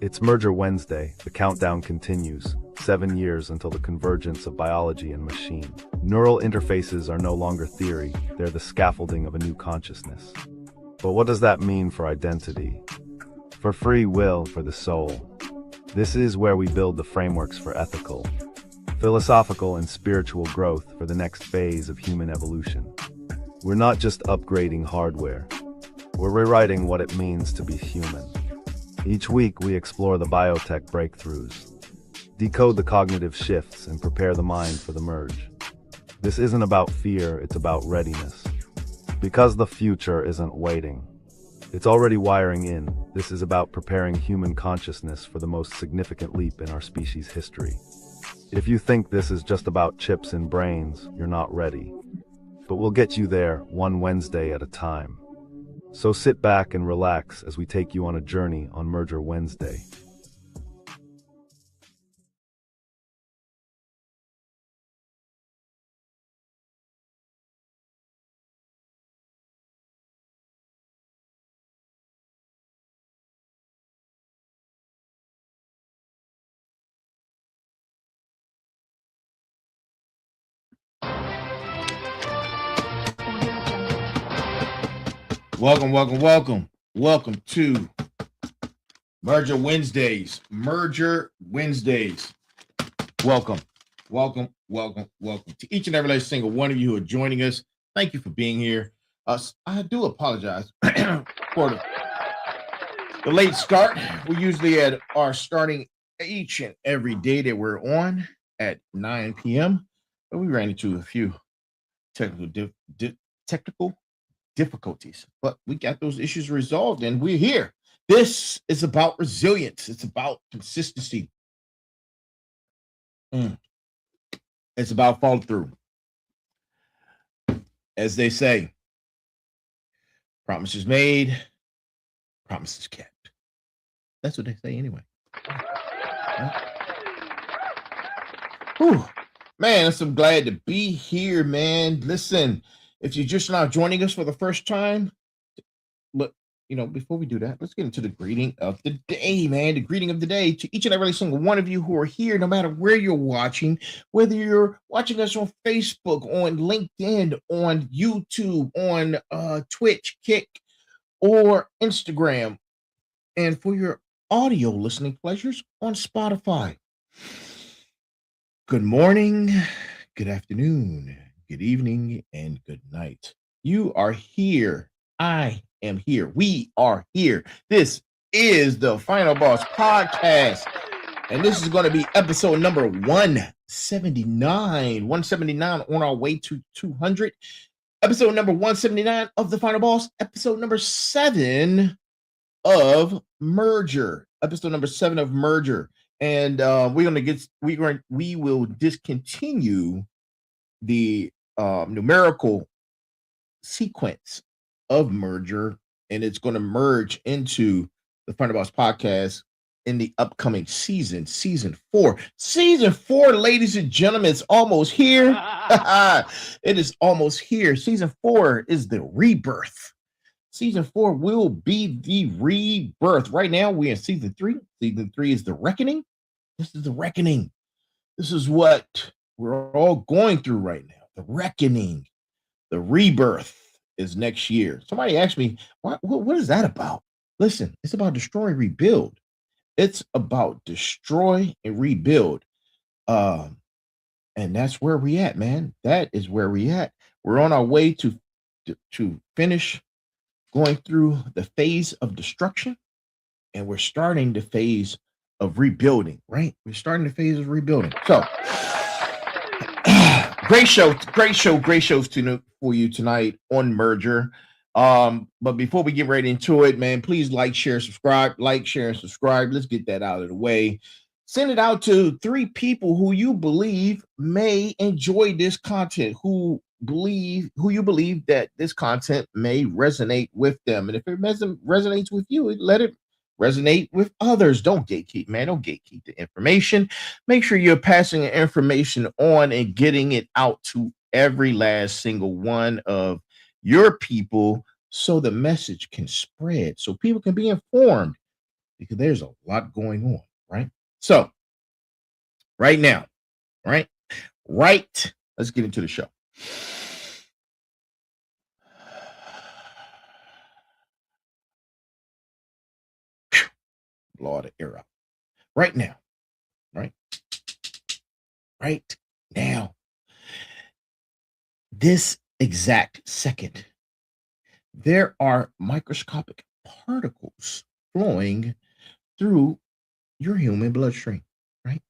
It's Merger Wednesday. The countdown continues. 7 years until the convergence of biology and machine. Neural interfaces are no longer theory. They're the scaffolding of a new consciousness. But what does that mean for identity? For free will, for the soul? This is where we build the frameworks for ethical, philosophical, and spiritual growth for the next phase of human evolution. We're not just upgrading hardware. We're rewriting what it means to be human. Each week, we explore the biotech breakthroughs, decode the cognitive shifts, and prepare the mind for the merge. This isn't about fear, it's about readiness. Because the future isn't waiting. It's already wiring in. This is about preparing human consciousness for the most significant leap in our species' history. If you think this is just about chips and brains, you're not ready. But we'll get you there, one Wednesday at a time. So sit back and relax as we take you on a journey on Merger Wednesday. Welcome to Merger Wednesdays. Welcome to each and every last single one of you who are joining us. Thank you for being here. I do apologize for the late start. We usually are starting each and every day that we're on at 9 p.m. But we ran into a few technical difficulties, but we got those issues resolved and we're here. This is about resilience. It's about consistency. It's about follow through. As they say, promises made, promises kept. That's what they say anyway. Whew. Man, I'm so glad to be here, man. Listen, if you're just now joining us for the first time, but before we do that, let's get into the greeting of the day, man. The greeting of the day to each and every single one of you who are here, no matter where you're watching, whether you're watching us on Facebook, on LinkedIn, on YouTube, on Twitch, Kick, or Instagram, and for your audio listening pleasures on Spotify. Good morning, good afternoon, good evening, and good night. You are here. I am here. We are here. This is the Final Boss Podcast. And this is going to be episode number 179. 179 on our way to 200. Episode number 179 of the Final Boss. Episode number 7 of Merger. Episode number 7 of Merger. And we will discontinue the numerical sequence of Merger, and it's going to merge into the Final Boss Podcast in the upcoming season 4. Season 4, ladies and gentlemen, it's almost here. It is almost here. Season 4 is the rebirth. Season 4 will be the rebirth. Right now, we're in season 3. Season 3 is the reckoning. This is the reckoning. This is what we're all going through right now. The reckoning. The rebirth is next year. Somebody asked me, what is that about? Listen, it's about destroy and rebuild. It's about destroy and rebuild. And that's where we at, man. That is where we at. We're on our way to finish going through the phase of destruction, and we're starting the phase of rebuilding, right? We're starting the phase of rebuilding. So great shows for you tonight on Merger. But before we get right into it, man, please like, share, subscribe. Like, share, and subscribe. Let's get that out of the way. Send it out to 3 people who you believe may enjoy this content, who you believe that this content may resonate with them. And if it resonates with you, let it resonate with others. Don't gatekeep, man. Don't gatekeep the information. Make sure you're passing the information on and getting it out to every last single one of your people so the message can spread, so people can be informed. because there's a lot going on, right? So, right now, right? Let's get into the show. Blow all the air out. Right now, right? Right now, this exact second, there are microscopic particles flowing through your human bloodstream, right?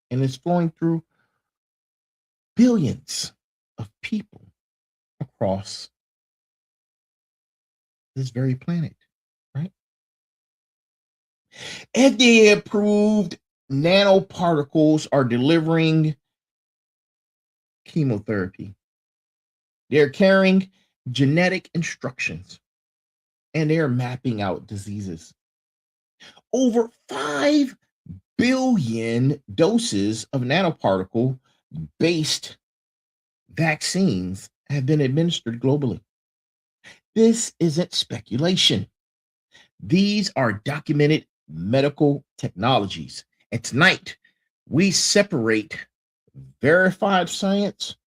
And it's flowing through billions of people across this very planet, right? FDA approved nanoparticles are delivering chemotherapy. They're carrying genetic instructions and they're mapping out diseases. Over 5 billion doses of nanoparticle based vaccines have been administered globally. This isn't speculation. These are documented medical technologies. And tonight, we separate verified science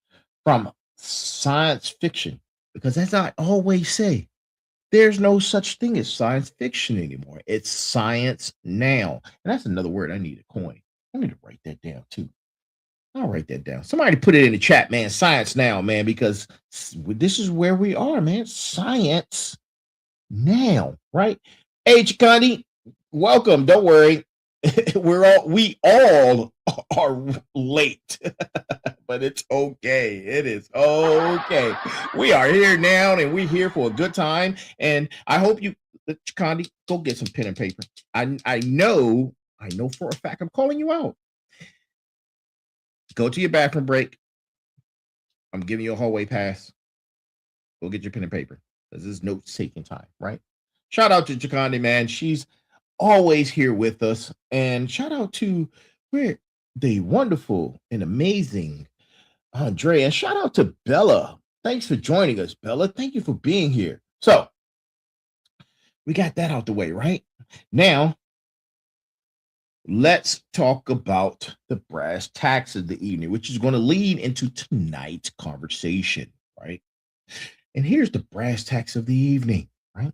from science fiction. Because as I always say, there's no such thing as science fiction anymore. It's science now. And that's another word I need to coin. I need to write that down too. I'll write that down. Somebody put it in the chat, man. Science now, man, because this is where we are, man. Science now, right? Hey, Chikandi, welcome. Don't worry. We all are late, but it's okay. It is okay. We are here now, and we're here for a good time. And I hope you, Chikandi, go get some pen and paper. I know for a fact I'm calling you out. Go to your bathroom break. I'm giving you a hallway pass. Go get your pen and paper. This is notes taking time, right? Shout out to Chikandi, man. She's always here with us. And shout out to the wonderful and amazing Andrea. And shout out to Bella. Thanks for joining us, Bella. Thank you for being here. So we got that out the way, right? Now, let's talk about the brass tacks of the evening, which is going to lead into tonight's conversation, right? And here's the brass tacks of the evening, right?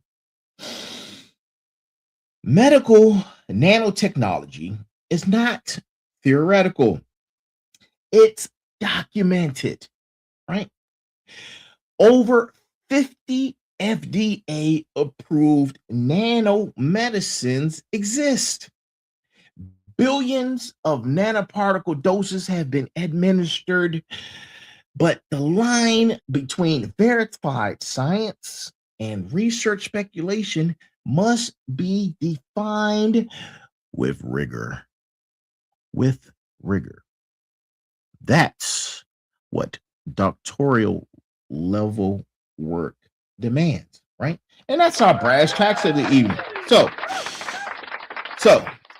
Medical nanotechnology is not theoretical. It's documented, right? Over 50 FDA-approved nanomedicines exist. Billions of nanoparticle doses have been administered, but the line between verified science and research speculation must be defined with rigor. With rigor. That's what doctoral level work demands, right? And that's our brass tacks of the evening. So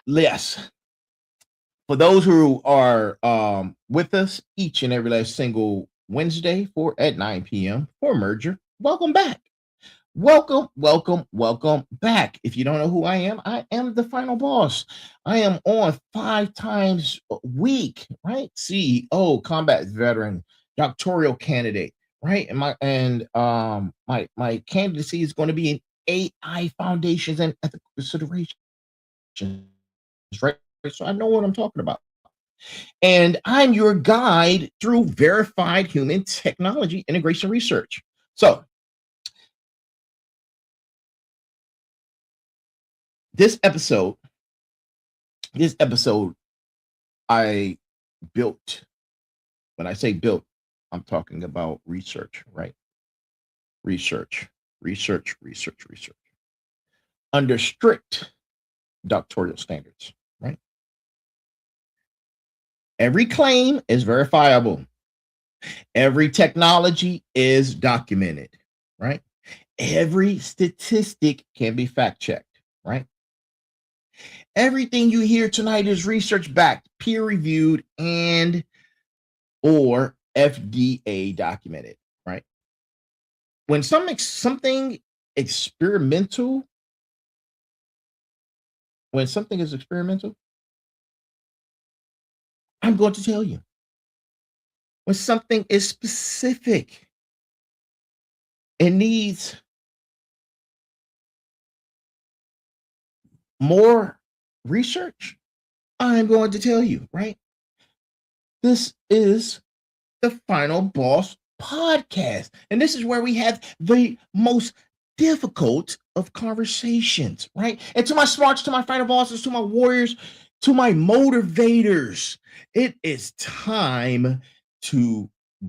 yes. For those who are with us each and every last single Wednesday at 9 p.m. for Merger, welcome back. Welcome back. If you don't know who I am the final boss. I am on 5 times a week, right? CEO, combat veteran, doctoral candidate, right? And my candidacy is going to be in AI foundations and ethical considerations, right? So I know what I'm talking about. And I'm your guide through verified human technology integration research. So this episode I built. When I say built, I'm talking about research, right? Research. Under strict doctoral standards, right? Every claim is verifiable. Every technology is documented, right? Every statistic can be fact-checked, right? Everything you hear tonight is research-backed, peer-reviewed, and or FDA documented, right? When something experimental when something is experimental, I'm going to tell you. When something is specific and needs more research, I'm going to tell you, right? This is the Final Boss podcast. And this is where we have the most difficult of conversations, right? And to my smarts, to my final bosses, to my warriors, to my motivators, it is time to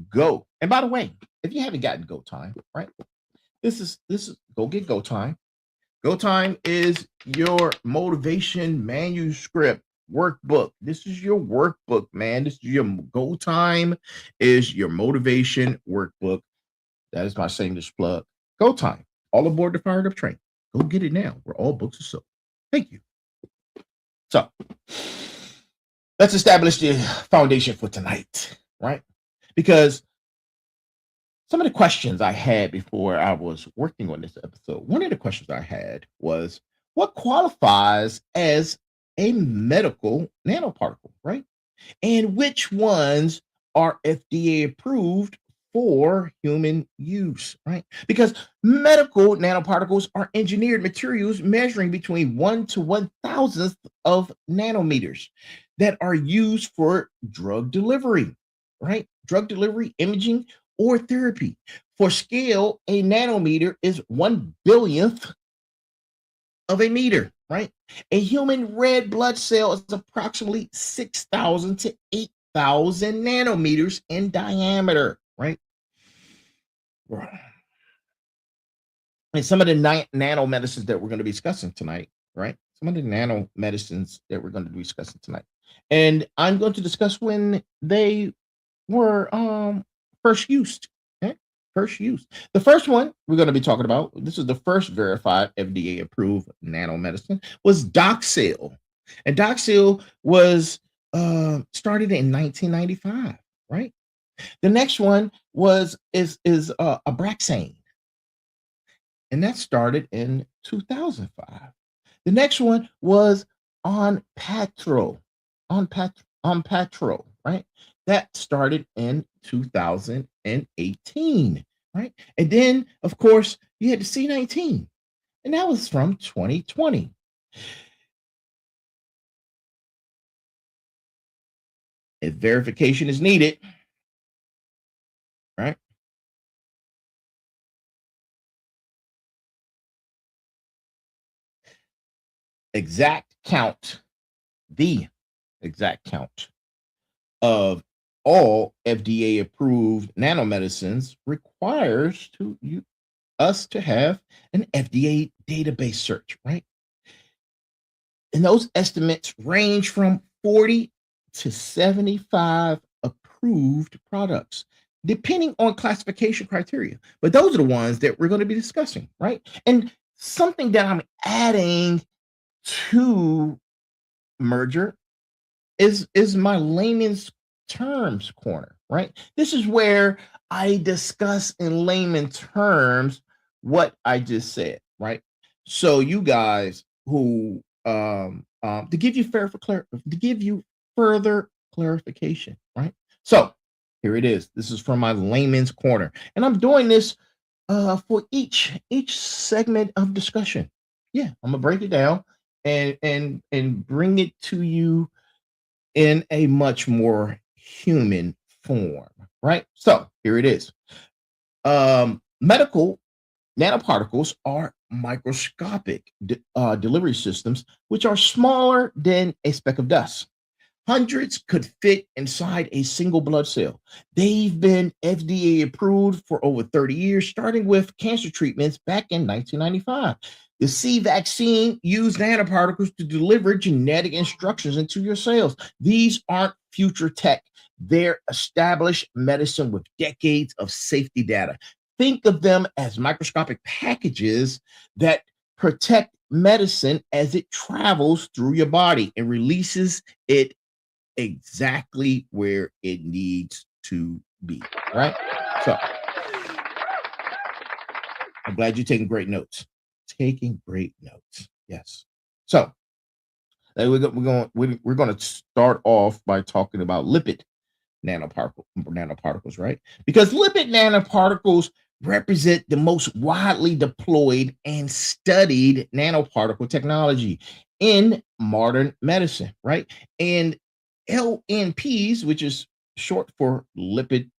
go. And by the way, if you haven't gotten go time, right? This is go get go time. Go time is your motivation manuscript workbook. This is your workbook, man. This is your go time is your motivation workbook. That is my shameless plug. Go time. All aboard the Fired Up train. Go get it now, where all books are sold. Thank you. So let's establish the foundation for tonight, right? Because some of the questions I had before I was working on this episode, one of the questions I had was, what qualifies as a medical nanoparticle, right? And which ones are FDA approved for human use, right? Because medical nanoparticles are engineered materials measuring between 1 to 1,000th of nanometers that are used for drug delivery, right? Drug delivery, imaging, or therapy. For scale, a nanometer is 1/1000th of a meter, right? A human red blood cell is approximately 6,000 to 8,000 nanometers in diameter, right? And some of the nanomedicines that we're going to be discussing tonight, right? Some of the nanomedicines that we're going to be discussing tonight. And I'm going to discuss when they were first used. Okay? First use. The first one we're going to be talking about, this is the first verified FDA approved nanomedicine, was Doxil. And Doxil was started in 1995, right? The next one is Abraxane, and that started in 2005. The next one was on Patro, right? That started in 2018, right? And then, of course, you had the C19, and that was from 2020. If verification is needed, right? The exact count of all FDA approved nanomedicines requires us to have an FDA database search, right? And those estimates range from 40 to 75 approved products, depending on classification criteria. But those are the ones that we're going to be discussing, right? And something that I'm adding to merger is my layman's terms corner, right? This is where I discuss in layman terms what I just said, right? So you guys who to give you further clarification, right? So here it is. This is from my layman's corner, and I'm doing this for each segment of discussion. Yeah, I'm gonna break it down and bring it to you in a much more human form, right? So here it is. Medical nanoparticles are microscopic delivery systems, which are smaller than a speck of dust. Hundreds could fit inside a single blood cell. They've been FDA approved for over 30 years, starting with cancer treatments back in 1995. The C vaccine used nanoparticles to deliver genetic instructions into your cells. These aren't future tech. They're established medicine with decades of safety data. Think of them as microscopic packages that protect medicine as it travels through your body and releases it exactly where it needs to be, right? So I'm glad you're taking great notes. Taking great notes. Yes. So We're going to start off by talking about lipid nanoparticles, right? Because lipid nanoparticles represent the most widely deployed and studied nanoparticle technology in modern medicine, right? And LNPs, which is short for lipid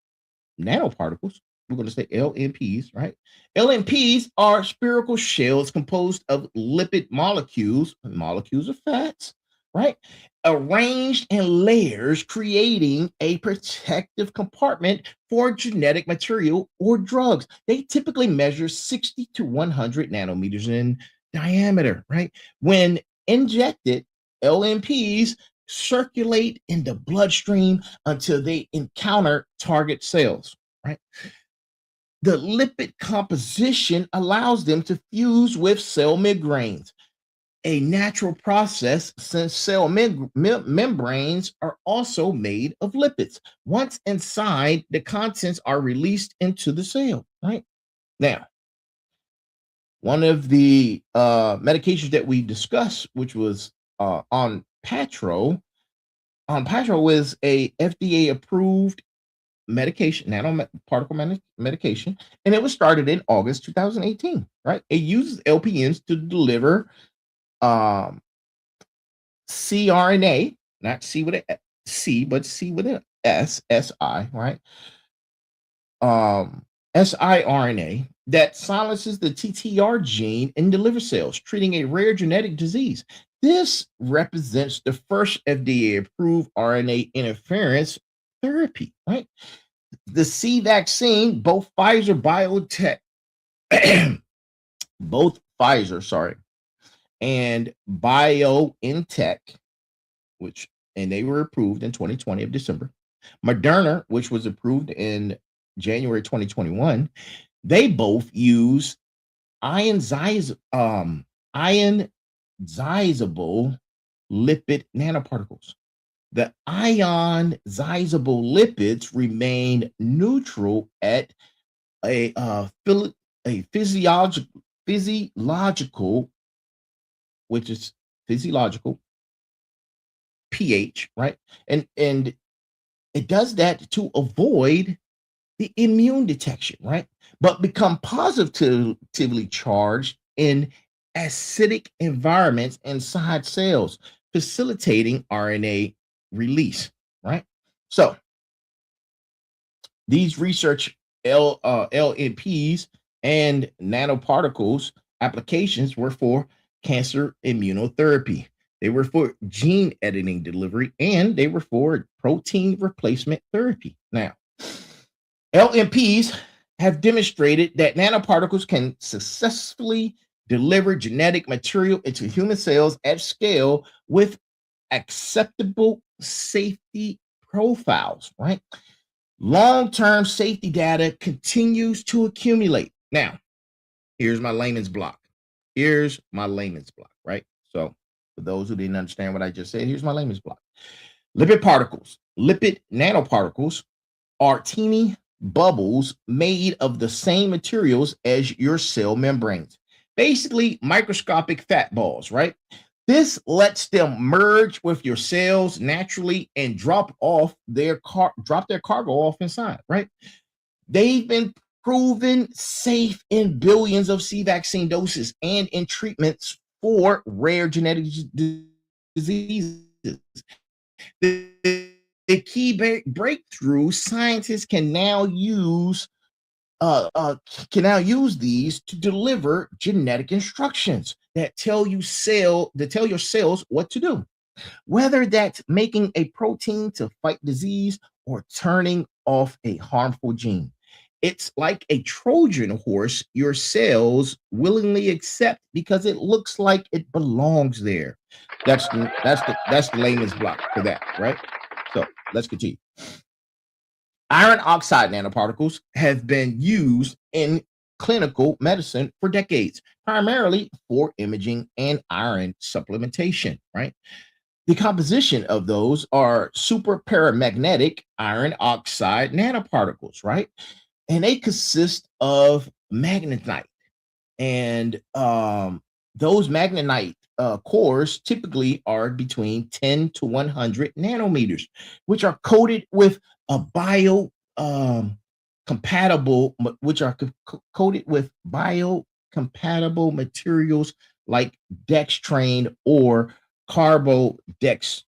nanoparticles, we're going to say LNPs, right? LNPs are spherical shells composed of lipid molecules, molecules of fats, right? Arranged in layers, creating a protective compartment for genetic material or drugs. They typically measure 60 to 100 nanometers in diameter, right? When injected, LNPs circulate in the bloodstream until they encounter target cells, right? The lipid composition allows them to fuse with cell membranes, a natural process since cell membranes are also made of lipids. Once inside, the contents are released into the cell, right? Now, one of the medications that we discussed, which was on Patro is a FDA-approved medication, nanoparticle medication, and it was started in August 2018, right? It uses LPNs to deliver cRNA, not C with a C, but C with an S, SI, right? siRNA that silences the TTR gene in the liver cells, treating a rare genetic disease. This represents the first FDA-approved RNA interference therapy, right? The C vaccine, both Pfizer biotech, both Pfizer, sorry, and BioNTech, and they were approved in 2020 of December. Moderna, which was approved in January 2021, they both use ionizable lipid nanoparticles. The ionizable lipids remain neutral at a physiological, which is physiological pH, right? And it does that to avoid the immune detection, right? But become positively charged in acidic environments inside cells, facilitating RNA release, right? So these research LNPs and nanoparticles applications were for cancer immunotherapy. They were for gene editing delivery, and they were for protein replacement therapy. Now, LNPs have demonstrated that nanoparticles can successfully deliver genetic material into human cells at scale with acceptable safety profiles, right? Long-term safety data continues to accumulate. Now, here's my layman's block. Right? So, for those who didn't understand what I just said, here's my layman's block. Lipid nanoparticles are teeny bubbles made of the same materials as your cell membranes. Basically, microscopic fat balls, right? This lets them merge with your cells naturally and drop their cargo off inside, right? They've been proven safe in billions of C vaccine doses and in treatments for rare genetic diseases. The key breakthrough, scientists can now use these to deliver genetic instructions that tell your cells what to do, whether that's making a protein to fight disease or turning off a harmful gene. It's like a Trojan horse your cells willingly accept because it looks like it belongs there. That's the layman's block for that, right? So let's continue. Iron oxide nanoparticles have been used in clinical medicine for decades, primarily for imaging and iron supplementation, right? The composition of those are super paramagnetic iron oxide nanoparticles, right? And they consist of magnetite and those magnetite cores typically are between 10 to 100 nanometers, which are coated with a compatible, which are coated with biocompatible materials like dextrane or carbodex.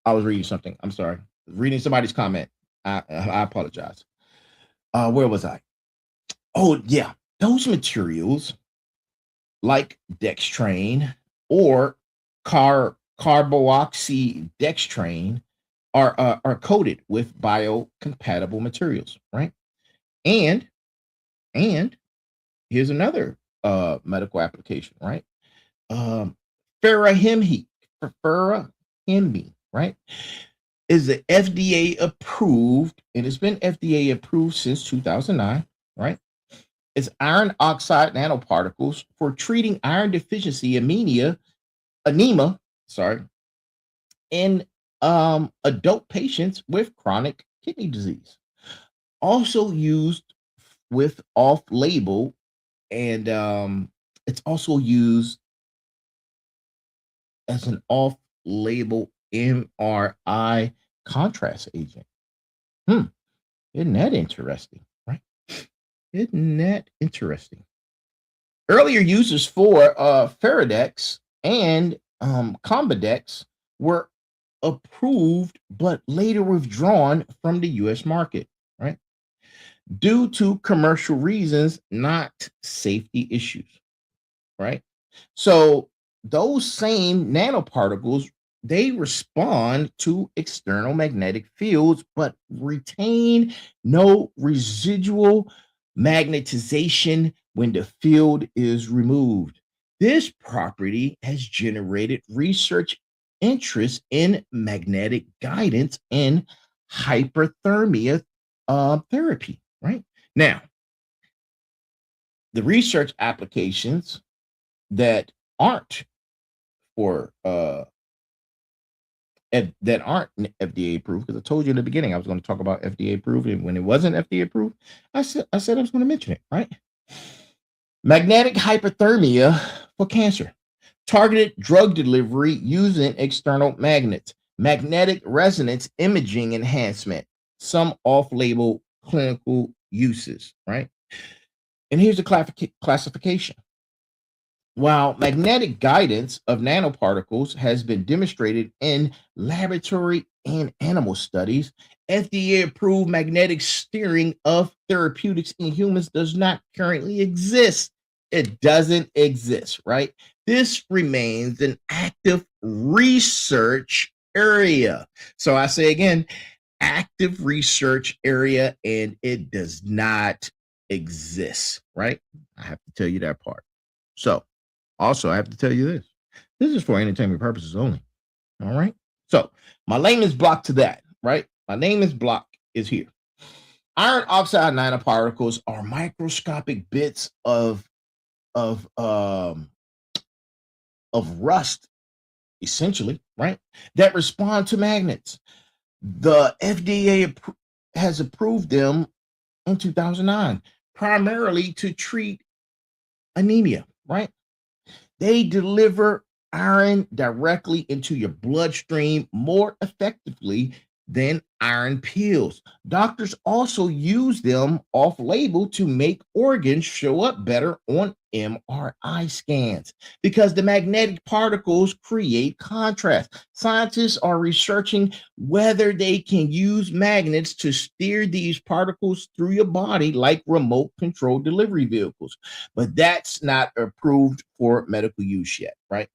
I was reading something. I'm sorry. Reading somebody's comment. I apologize. Where was I? Oh, yeah. Those materials like dextrane or carboxydextrane are coated with biocompatible materials, right? And here's another medical application, right? Um, Feraheme, Feraheme, right? Is the FDA approved, and it's been FDA approved since 2009, right? It's iron oxide nanoparticles for treating iron deficiency anemia, sorry, in adult patients with chronic kidney disease. Also used with off-label, and it's also used as an off-label MRI contrast agent. Isn't that interesting, right? Isn't that interesting? Earlier uses for Faradex and Combidex were approved, but later withdrawn from the US market, right? Due to commercial reasons, not safety issues, right? So those same nanoparticles, they respond to external magnetic fields, but retain no residual magnetization when the field is removed. This property has generated research interest in magnetic guidance and hyperthermia therapy, right? Now, the research applications that aren't for that aren't FDA approved, because I told you in the beginning I was going to talk about FDA approved, and when it wasn't FDA approved, I said I was going to mention it, right? Magnetic hyperthermia for cancer, targeted drug delivery using external magnets, magnetic resonance imaging enhancement, some off-label clinical uses, right? And here's the classification. While magnetic guidance of nanoparticles has been demonstrated in laboratory and animal studies, FDA approved magnetic steering of therapeutics in humans does not currently exist. It doesn't exist, right? This remains an active research area. So I say again, active research area, and it does not exist, right? I have to tell you that part. So, also, I have to tell you this. This is for entertainment purposes only. All right. So my layman's block to that, right? My layman's block is here. Iron oxide nanoparticles are microscopic bits of rust, essentially, right? That respond to magnets. The FDA has approved them in 2009, primarily to treat anemia, right? They deliver iron directly into your bloodstream more effectively than iron pills. Doctors also use them off label to make organs show up better on MRI scans because the magnetic particles create contrast. Scientists are researching whether they can use magnets to steer these particles through your body like remote control delivery vehicles, but that's not approved for medical use yet, right?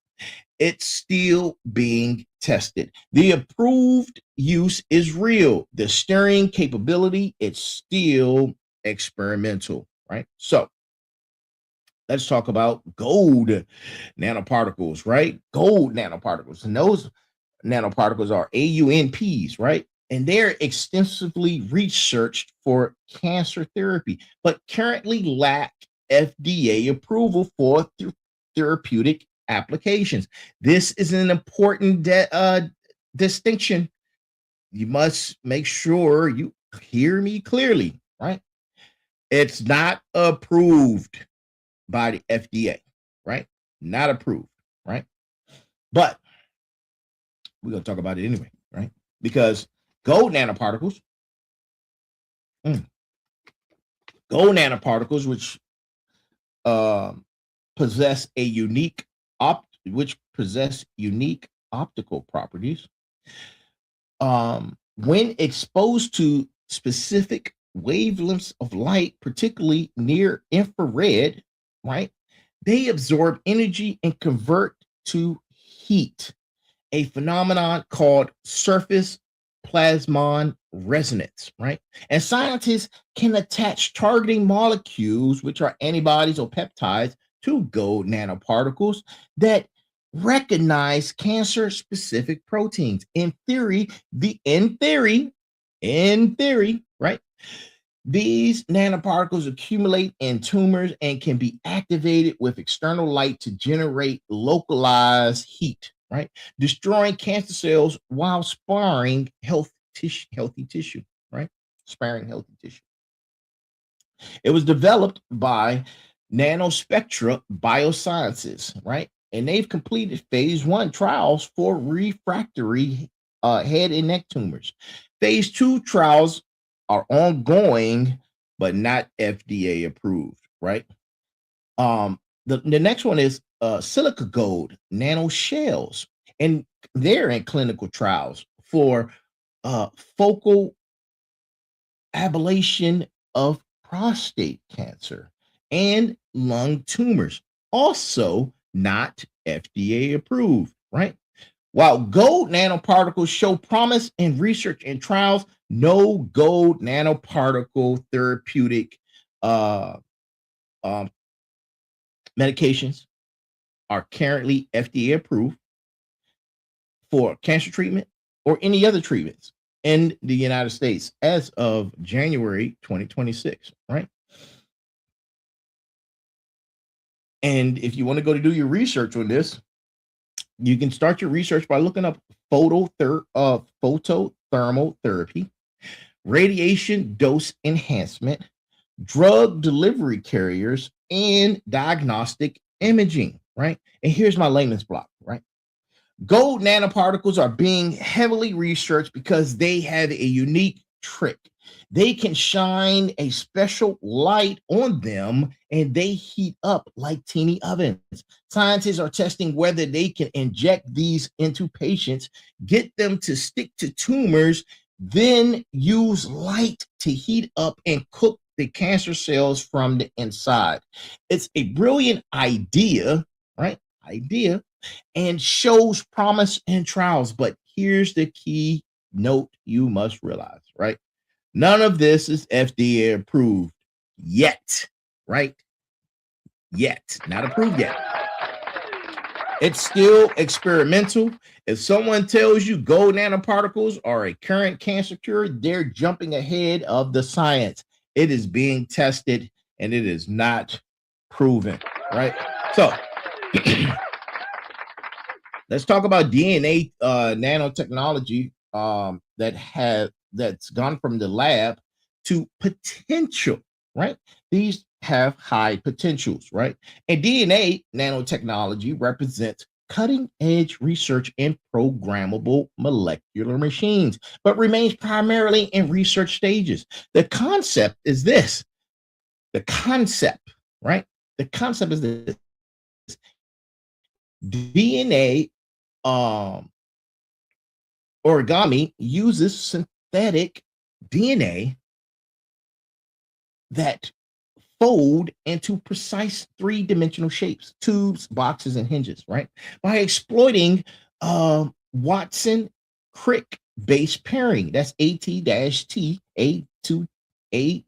It's still being tested. The approved use is real. The steering capability, it's still experimental, right? So let's talk about gold nanoparticles, right? Gold nanoparticles. And those nanoparticles are AUNPs, right? And they're extensively researched for cancer therapy, but currently lack FDA approval for therapeutic applications. This is an important distinction. You must make sure you hear me clearly, right? It's not approved by the FDA, right? Not approved, right? But we're going to talk about it anyway, right? Because gold nanoparticles, which possess unique optical properties, when exposed to specific wavelengths of light, particularly near infrared, right, they absorb energy and convert to heat, a phenomenon called surface plasmon resonance, right? And scientists can attach targeting molecules, which are antibodies or peptides, to gold nanoparticles that recognize cancer-specific proteins. In theory, right? These nanoparticles accumulate in tumors and can be activated with external light to generate localized heat, right? Destroying cancer cells while sparing healthy tissue, right? Sparing healthy tissue. It was developed by Nanospectra Biosciences, right? And they've completed phase 1 trials for refractory head and neck tumors. Phase 2 trials are ongoing, but not FDA approved, right? The next one is silica gold nanoshells, and they're in clinical trials for focal ablation of prostate cancer and lung tumors, also not FDA approved, right? While gold nanoparticles show promise in research and trials, no gold nanoparticle therapeutic medications are currently FDA approved for cancer treatment or any other treatments in the United States as of January 2026, right? And if you want to go to do your research on this, you can start your research by looking up photothermal therapy, radiation dose enhancement, drug delivery carriers, and diagnostic imaging, right? And here's my layman's block, right? Gold nanoparticles are being heavily researched because they have a unique trick. They can shine a special light on them and they heat up like teeny ovens. Scientists are testing whether they can inject these into patients, get them to stick to tumors, then use light to heat up and cook the cancer cells from the inside. It's a brilliant idea, right? And shows promise in trials. But here's the key note you must realize, right? None of this is FDA approved yet, right? Yet, not approved yet. It's still experimental. If someone tells you gold nanoparticles are a current cancer cure, they're jumping ahead of the science. It is being tested and it is not proven, right? So let's talk about DNA nanotechnology that's gone from the lab to potential, right? These have high potentials, right? And DNA nanotechnology represents cutting-edge research in programmable molecular machines, but remains primarily in research stages. The concept is this. The concept, right? The concept is this. DNA origami uses synthetic DNA that fold into precise three-dimensional shapes, tubes, boxes, and hinges, right? By exploiting Watson-Crick base pairing. That's AT-T, A-to-A-T,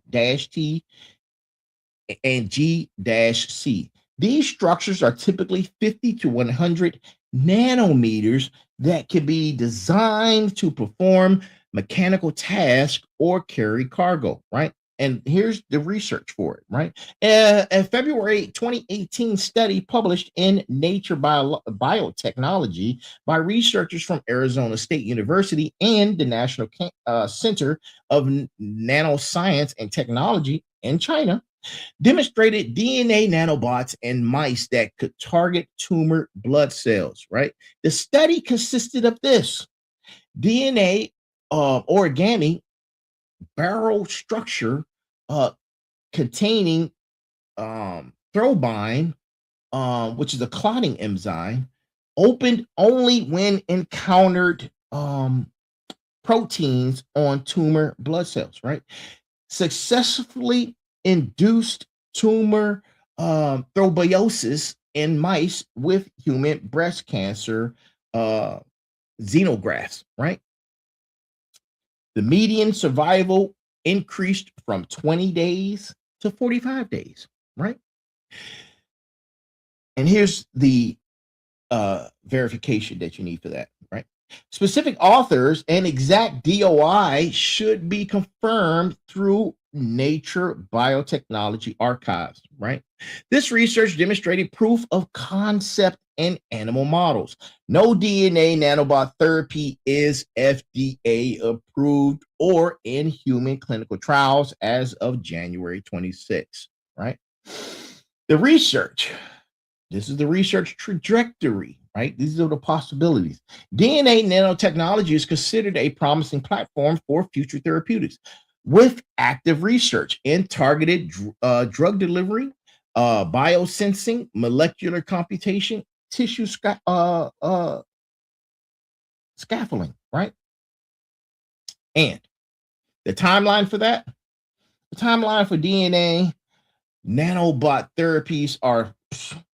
and G-C. These structures are typically 50 to 100 nanometers that can be designed to perform mechanical tasks or carry cargo, right? And here's the research for it, right? A February 2018 study published in Nature Biotechnology by researchers from Arizona State University and the National Center of Nanoscience and Technology in China demonstrated DNA nanobots in mice that could target tumor blood cells, right? The study consisted of this DNA origami barrel structure containing thromine, which is a clotting enzyme, opened only when encountered proteins on tumor blood cells, right? Successfully induced tumor thrombosis in mice with human breast cancer xenografts, right? The median survival increased from 20 days to 45 days, right? And here's the verification that you need for that, right? Specific authors and exact DOI should be confirmed through Nature Biotechnology Archives, right? This research demonstrated proof of concept in animal models. No DNA nanobot therapy is FDA approved or in human clinical trials as of January 26, right? The research, this is the research trajectory, right? These are the possibilities. DNA nanotechnology is considered a promising platform for future therapeutics with active research in targeted drug delivery, biosensing, molecular computation, tissue scaffolding, right? And the timeline for that, the timeline for DNA nanobot therapies are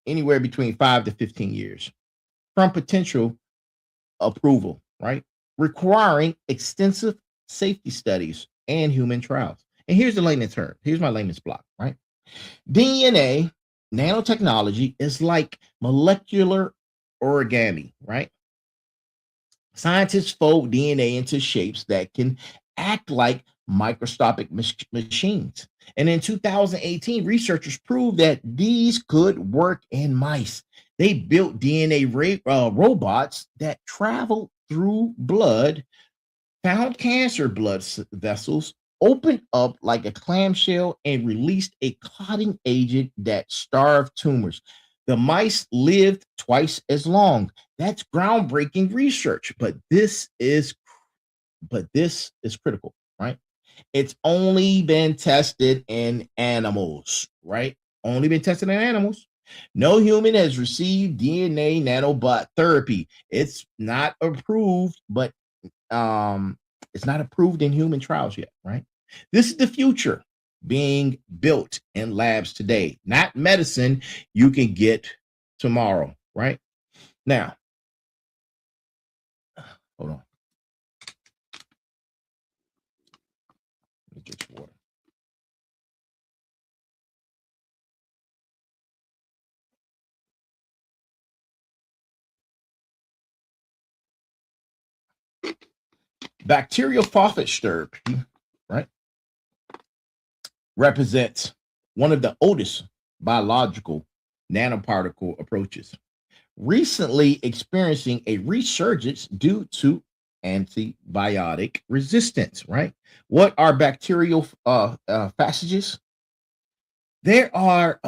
anywhere between 5 to 15 years from potential approval, right? Requiring extensive safety studies and human trials. And here's the layman's term. Here's my layman's block, right? DNA nanotechnology is like molecular origami, right? Scientists fold DNA into shapes that can act like microscopic machines. And in 2018, researchers proved that these could work in mice. They built DNA robots that traveled through blood, found cancer blood vessels, opened up like a clamshell, and released a clotting agent that starved tumors. The mice lived twice as long. That's groundbreaking research, but this is critical, right? It's only been tested in animals, right? Only been tested in animals. No human has received DNA nanobot therapy. It's not approved, but it's not approved in human trials yet, right? This is the future being built in labs today, not medicine you can get tomorrow, right? Now, hold on. Let me drink some water. Bacteriophage therapy, right, represents one of the oldest biological nanoparticle approaches, recently experiencing a resurgence due to antibiotic resistance, right? What are bacteriophages? There are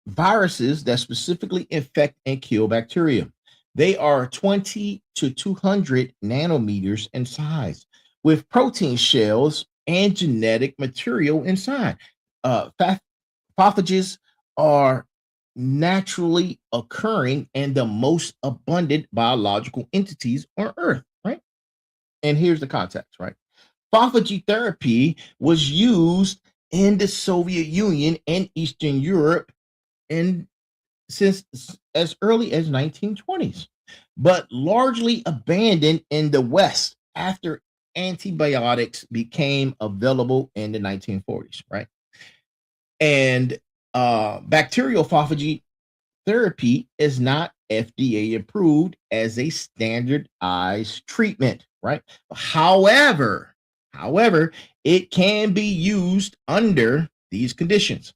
viruses that specifically infect and kill bacteria. They are 20 to 200 nanometers in size with protein shells and genetic material inside. Phages are naturally occurring and the most abundant biological entities on Earth, right? And here's the context, right? Phage therapy was used in the Soviet Union and Eastern Europe and since as early as 1920s, but largely abandoned in the West after antibiotics became available in the 1940s, right? And bacteriophage therapy is not FDA approved as a standardized treatment, right? However, However, it can be used under these conditions.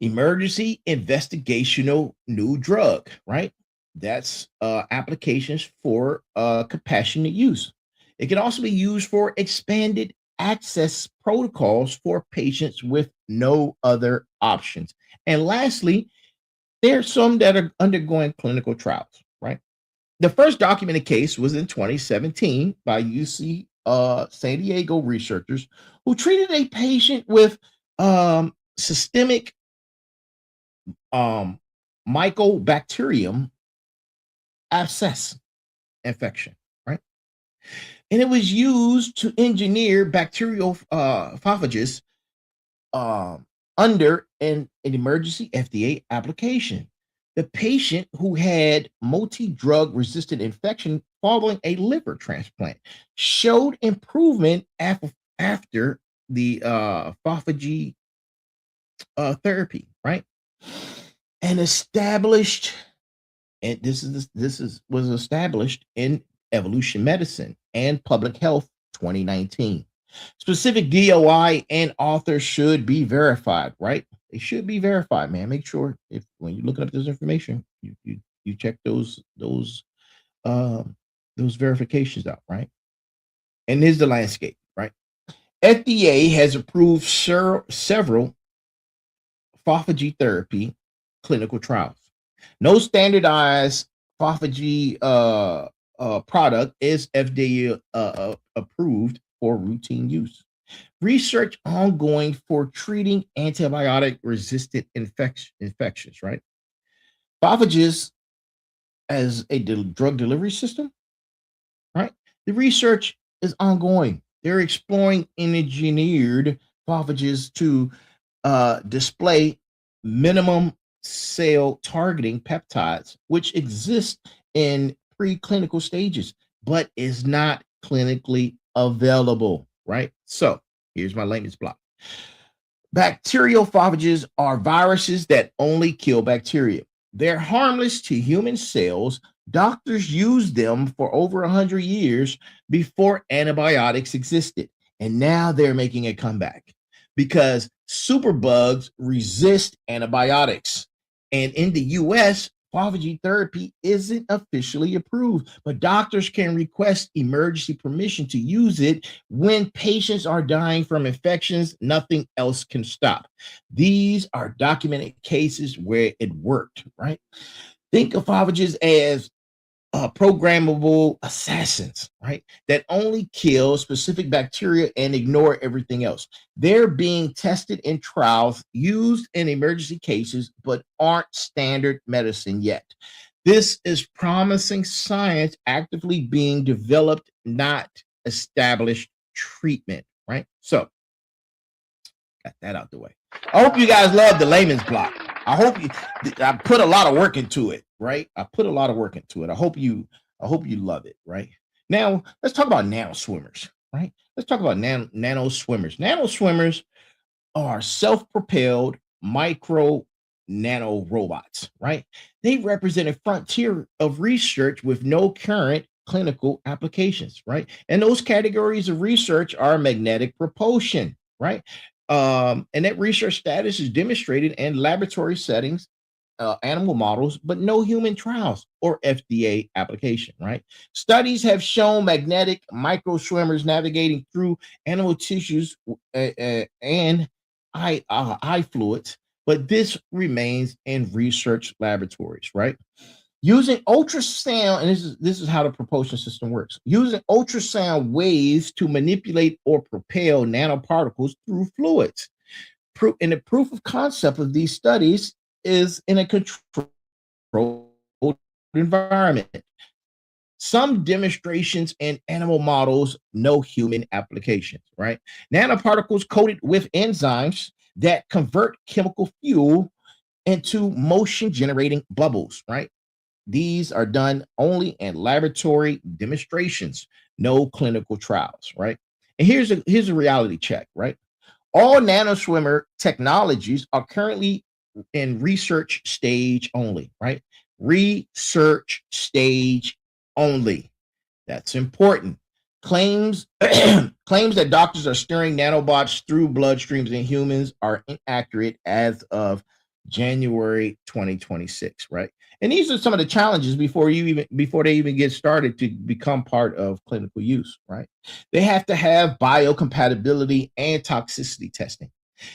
Emergency investigational new drug, right? That's applications for compassionate use. It can also be used for expanded access protocols for patients with no other options. And lastly, there are some that are undergoing clinical trials, right? The first documented case was in 2017 by UC San Diego researchers who treated a patient with systemic um, mycobacterium abscess infection, right? And it was used to engineer bacterial phages under an emergency FDA application. The patient who had multi-drug resistant infection following a liver transplant showed improvement after the autophagy therapy, right? And established, and this was established in Evolution Medicine and Public Health 2019. Specific DOI and author should be verified, right? They should be verified, man. Make sure if when you're looking up this information, you check those verifications out, right? And here's the landscape, right? FDA has approved several autophagy therapy clinical trials. No standardized autophagy product is FDA approved for routine use. Research ongoing for treating antibiotic resistant infections, right? Autophages as a drug delivery system, right? The research is ongoing. They're exploring engineered autophages to display minimum cell targeting peptides, which exist in preclinical stages, but is not clinically available, right? So here's my layman's block. Bacteriophages are viruses that only kill bacteria. They're harmless to human cells. Doctors used them for over 100 years before antibiotics existed. And now they're making a comeback because superbugs resist antibiotics. And in the US, autophagy therapy isn't officially approved, but doctors can request emergency permission to use it when patients are dying from infections nothing else can stop. These are documented cases where it worked, right? Think of autophages as programmable assassins, right? That only kill specific bacteria and ignore everything else. They're being tested in trials, used in emergency cases, but aren't standard medicine yet. This is promising science actively being developed, not established treatment, right? So, got that out the way. I hope you guys love the layman's block. I put a lot of work into it, right? I put a lot of work into it. I hope you love it, right? Now, let's talk about nano swimmers, right? Let's talk about nano swimmers. Nano swimmers are self-propelled micro nano robots, right? They represent a frontier of research with no current clinical applications, right? And those categories of research are magnetic propulsion, right? And that research status is demonstrated in laboratory settings, animal models, but no human trials or FDA application, right? Studies have shown magnetic micro swimmers navigating through animal tissues and eye fluids, but this remains in research laboratories, right? Using ultrasound, and this is how the propulsion system works. Using ultrasound waves to manipulate or propel nanoparticles through fluids. And the proof of concept of these studies is in a controlled environment. Some demonstrations in animal models, no human applications, right? Nanoparticles coated with enzymes that convert chemical fuel into motion generating bubbles, right? These are done only in laboratory demonstrations, no clinical trials, right? And here's a reality check, right? All nanoswimmer technologies are currently in research stage only, right? Research stage only. That's important. Claims claims that doctors are steering nanobots through bloodstreams in humans are inaccurate as of January 2026, right? And these are some of the challenges before they even get started to become part of clinical use, right? They have to have biocompatibility and toxicity testing.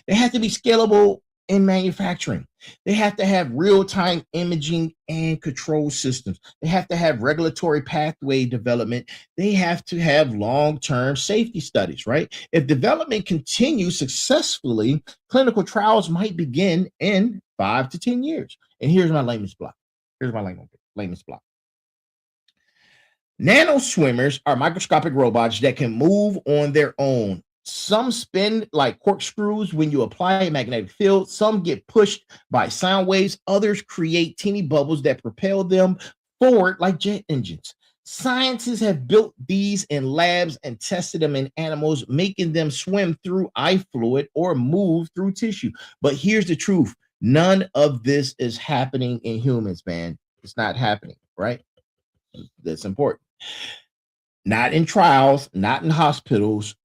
They have to be scalable in manufacturing. They have to have real-time imaging and control systems. They have to have regulatory pathway development. They have to have long-term safety studies, right? If development continues successfully, clinical trials might begin in 5 to 10 years. And here's my layman's block. Layman's block. Nano swimmers are microscopic robots that can move on their own. Some spin like corkscrews when you apply a magnetic field. Some get pushed by sound waves. Others create teeny bubbles that propel them forward like jet engines. Scientists have built these in labs and tested them in animals, making them swim through eye fluid or move through tissue. But here's the truth. None of this is happening in humans, man. It's not happening, right? That's important. Not in trials, not in hospitals.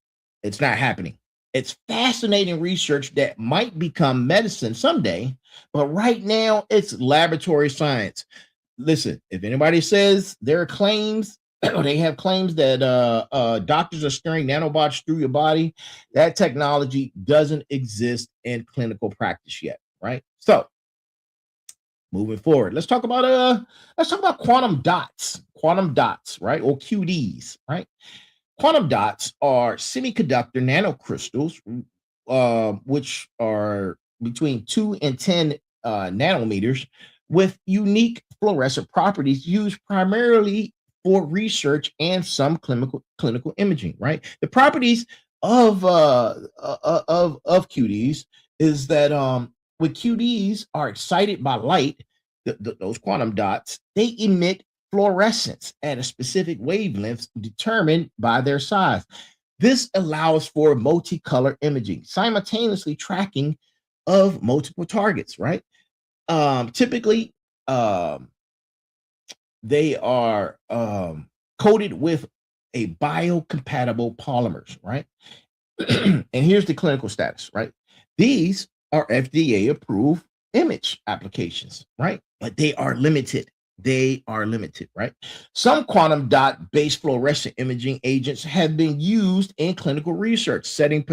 It's not happening. It's fascinating research that might become medicine someday, but right now it's laboratory science. Listen, if anybody says there are claims, or they have claims that doctors are steering nanobots through your body, that technology doesn't exist in clinical practice yet, right? So, moving forward, let's talk about quantum dots, right, or QDs, right? Quantum dots are semiconductor nanocrystals, which are between 2 and 10 nanometers, with unique fluorescent properties used primarily for research and some clinical imaging. Right. The properties of QDs is that when QDs are excited by light, those quantum dots, they emit fluorescence at a specific wavelength determined by their size. This allows for multicolor imaging, simultaneously tracking of multiple targets, right? Typically, they are coated with a biocompatible polymers, right? And here's the clinical status, right? These are FDA-approved image applications, right? But they are limited. Right? Some quantum dot-based fluorescent imaging agents have been used in clinical research setting,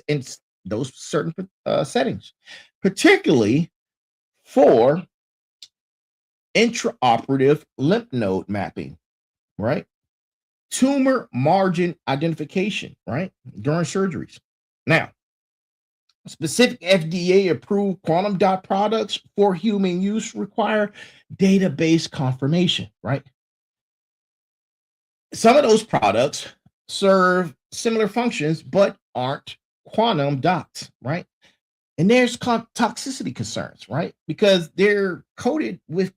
in those certain settings, particularly for intraoperative lymph node mapping, right? Tumor margin identification, right? During surgeries. Now, specific FDA-approved quantum dot products for human use require database confirmation, right? Some of those products serve similar functions, but aren't quantum dots, right? And there's toxicity concerns, right? Because they're coated with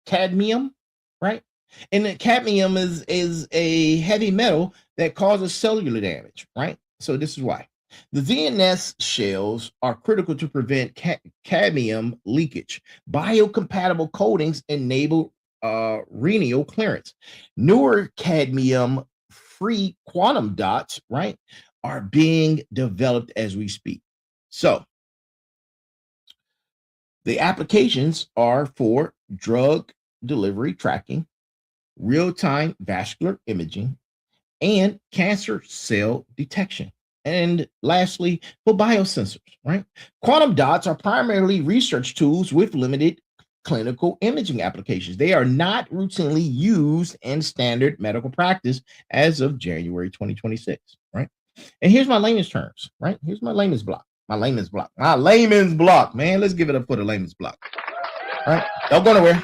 cadmium, right? And the cadmium is a heavy metal that causes cellular damage, right? So this is why. The ZNS shells are critical to prevent cadmium leakage. Biocompatible coatings enable renal clearance. Newer cadmium-free quantum dots, right, are being developed as we speak. So the applications are for drug delivery tracking, real-time vascular imaging, and cancer cell detection. And lastly, for biosensors, right? Quantum dots are primarily research tools with limited clinical imaging applications. They are not routinely used in standard medical practice as of January 2026, right? And here's my layman's terms, right? Here's my layman's block. My layman's block, man. Let's give it up for the layman's block. All right? Don't go nowhere.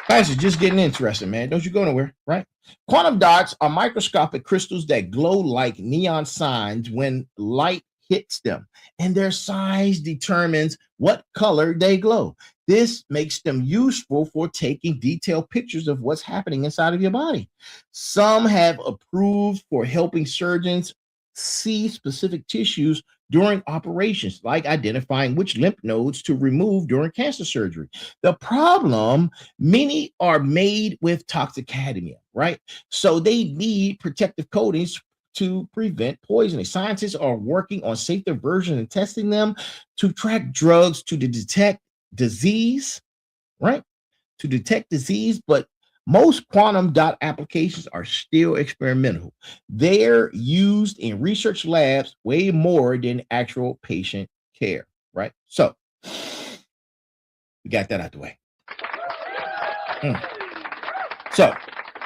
Guys are just getting interested, man. Don't you go nowhere, right? Quantum dots are microscopic crystals that glow like neon signs when light hits them, and their size determines what color they glow. This makes them useful for taking detailed pictures of what's happening inside of your body. Some have approved for helping surgeons see specific tissues during operations, like identifying which lymph nodes to remove during cancer surgery. The problem, many are made with toxic cadmium, right? So they need protective coatings to prevent poisoning. Scientists are working on safer versions and testing them to track drugs to detect disease, right? To detect disease, but most quantum dot applications are still experimental. They're used in research labs way more than actual patient care, right? So we got that out the way. So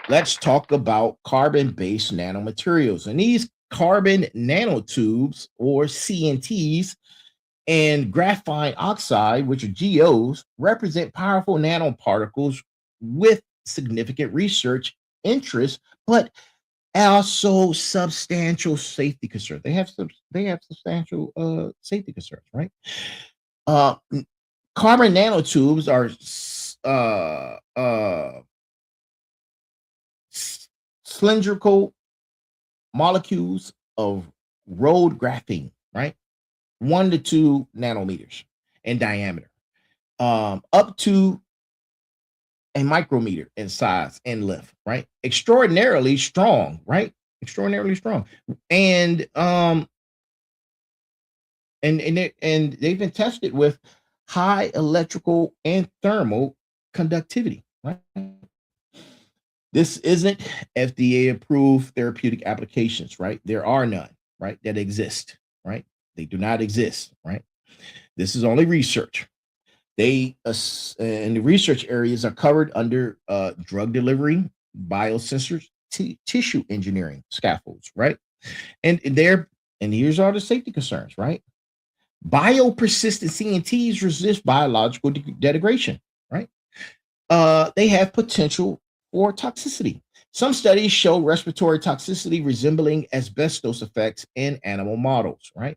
let's talk about carbon-based nanomaterials. And these carbon nanotubes, or CNTs, and graphene oxide, which are GOs, represent powerful nanoparticles with significant research interest, but also substantial safety concerns. They have substantial safety concerns, right? Carbon nanotubes are cylindrical molecules of rolled graphene, right? 1 to 2 nanometers in diameter, up to a micrometer in size and length, right? Extraordinarily strong, right? Extraordinarily strong. And they've been tested with high electrical and thermal conductivity, right? This isn't FDA approved therapeutic applications, right? There are none, right, that exist, right? They do not exist, right? This is only research. They and the research areas are covered under drug delivery, biosensors, tissue engineering scaffolds, right? And here's all the safety concerns, right? Biopersistent CNTs resist biological degradation, right? They have potential for toxicity. Some studies show respiratory toxicity resembling asbestos effects in animal models, right?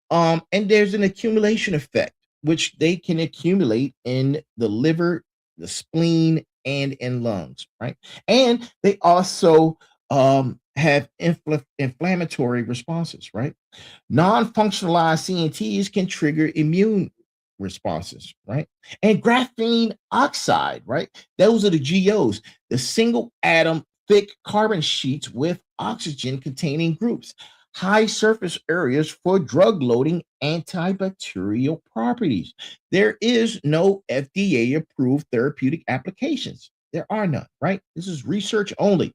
And there's an accumulation effect, which they can accumulate in the liver, the spleen, and in lungs, right? And they also have inflammatory responses, right? Non-functionalized CNTs can trigger immune responses, right? And graphene oxide, right? Those are the GOs, the single atom thick carbon sheets with oxygen containing groups, high surface areas for drug loading, antibacterial properties. There is no FDA approved therapeutic applications. There are none, right? This is research only.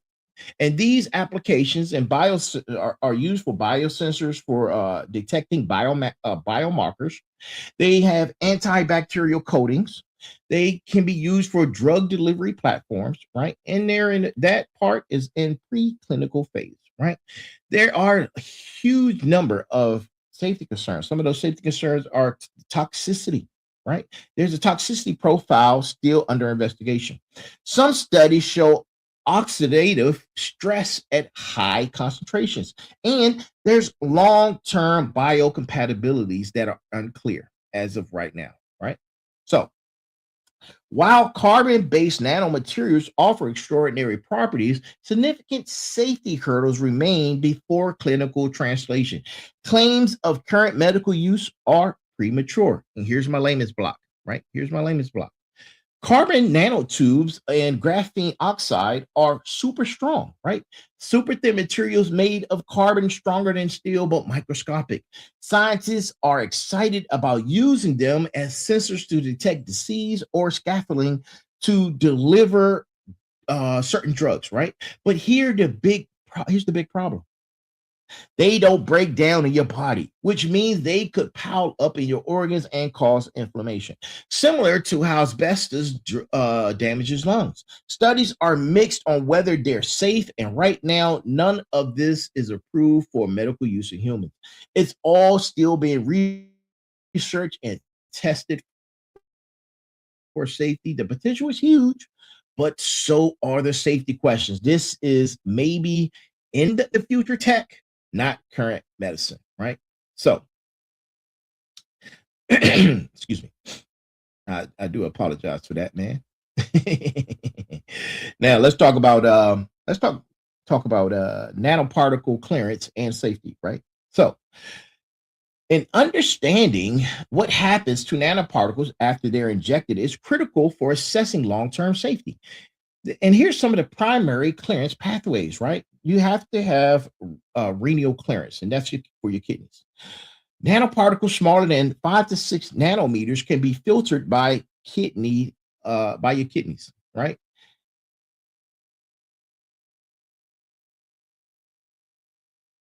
And these applications and are used for biosensors for detecting biomarkers. They have antibacterial coatings. They can be used for drug delivery platforms, right? And they're in that part is in preclinical phase, right? There are a huge number of safety concerns. Some of those safety concerns are toxicity, right? There's a toxicity profile still under investigation. Some studies show oxidative stress at high concentrations, and there's long-term biocompatibilities that are unclear as of right now, right? So while carbon-based nanomaterials offer extraordinary properties, significant safety hurdles remain before clinical translation. Claims of current medical use are premature. And here's my layman's block, right? Here's my layman's block. Carbon nanotubes and graphene oxide are super strong, right? Super thin materials made of carbon, stronger than steel, but microscopic. Scientists are excited about using them as sensors to detect disease or scaffolding to deliver certain drugs, right? But here's the big problem. They don't break down in your body, which means they could pile up in your organs and cause inflammation, similar to how asbestos damages lungs. Studies are mixed on whether they're safe, and right now, none of this is approved for medical use in humans. It's all still being researched and tested for safety. The potential is huge, but so are the safety questions. This is maybe in the future tech, not current medicine, right? So, excuse me. I do apologize for that, man. Now let's talk about nanoparticle clearance and safety, right? So, And understanding what happens to nanoparticles after they're injected is critical for assessing long-term safety. And here's some of the primary clearance pathways, right? You have to have renal clearance, and that's for your kidneys. Nanoparticles smaller than 5 to 6 nanometers can be filtered by your kidneys, right?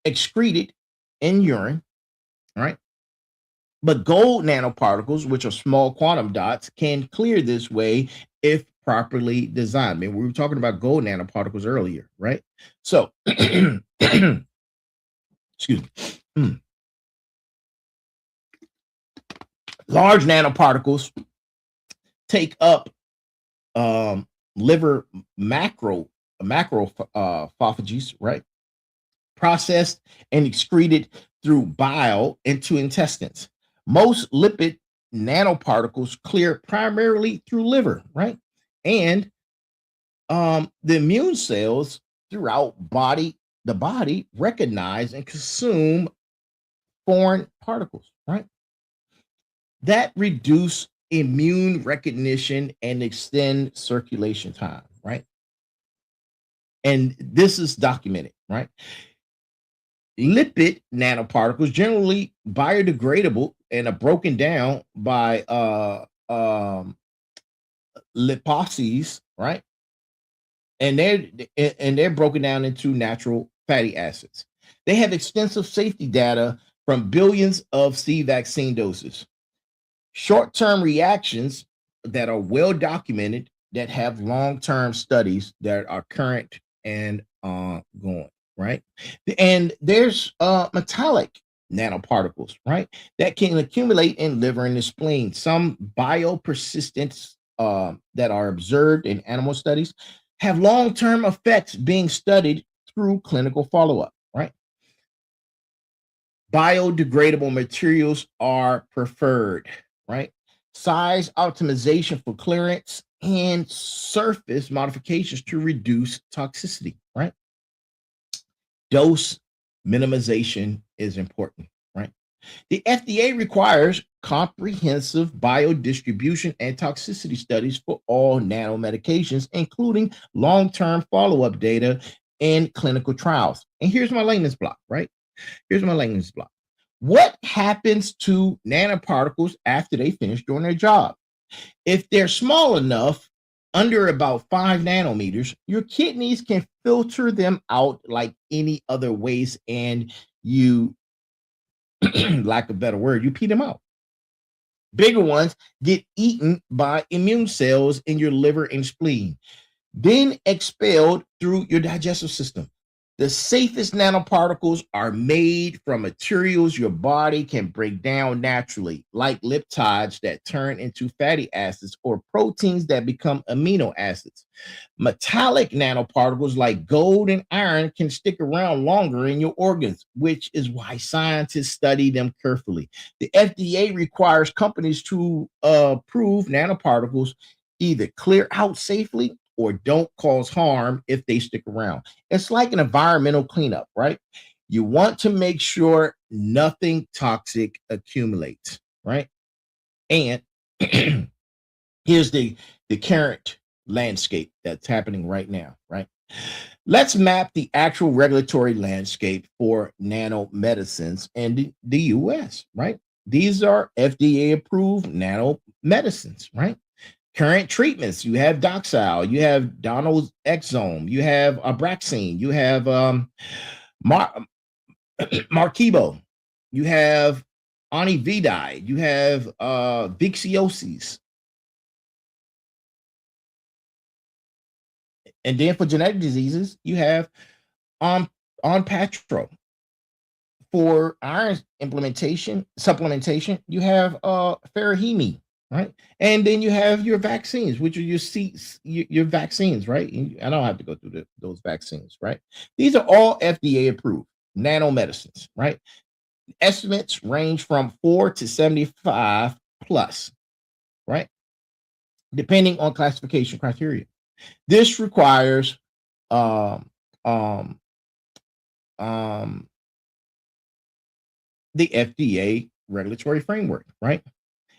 Excreted in urine, right? But gold nanoparticles, which are small quantum dots, can clear this way if properly designed. I mean, we were talking about gold nanoparticles earlier, right? So, excuse me. Large nanoparticles take up liver macrophages, right? Processed and excreted through bile into intestines. Most lipid nanoparticles clear primarily through liver, right? And the immune cells throughout the body recognize and consume foreign particles, right? That reduce immune recognition and extend circulation time, right? And this is documented, right? Lipid nanoparticles generally biodegradable and are broken down by liposes, right? And they're broken down into natural fatty acids. They have extensive safety data from billions of vaccine doses. Short-term reactions that are well documented, that have long-term studies that are current and ongoing, right? And there's metallic nanoparticles, right, that can accumulate in liver and the spleen. Some biopersistence that are observed in animal studies have long-term effects being studied through clinical follow-up, right? Biodegradable materials are preferred, right? Size optimization for clearance and surface modifications to reduce toxicity, right? Dose minimization is important, right? The FDA requires comprehensive biodistribution and toxicity studies for all nanomedications, including long-term follow-up data and clinical trials. And here's my layman's block, right? Here's my layman's block. What happens to nanoparticles after they finish doing their job? If they're small enough, under about 5 nanometers, your kidneys can filter them out like any other waste, and you, lack of a better word, you pee them out. Bigger ones get eaten by immune cells in your liver and spleen, then expelled through your digestive system. The safest nanoparticles are made from materials your body can break down naturally, like liptides that turn into fatty acids or proteins that become amino acids. Metallic nanoparticles like gold and iron can stick around longer in your organs, which is why scientists study them carefully. The FDA requires companies to approve nanoparticles either clear out safely or don't cause harm if they stick around. It's like an environmental cleanup, right? You want to make sure nothing toxic accumulates, right? And here's the current landscape that's happening right now, right? Let's map the actual regulatory landscape for nanomedicines in the US, right? These are FDA approved nanomedicines, right? Current treatments, you have Doxil, you have Exome, you have Abraxane, you have Marquibo, you have Onividide, you have Vixiosis. And then for genetic diseases, you have Onpattro. For iron supplementation, you have Feraheme, right? And then you have your vaccines, which are your vaccines, right? I don't have to go through those vaccines, right? These are all FDA approved nanomedicines, right? Estimates range from 4 to 75 plus, right? Depending on classification criteria. This requires um, um, um, the FDA regulatory framework, right?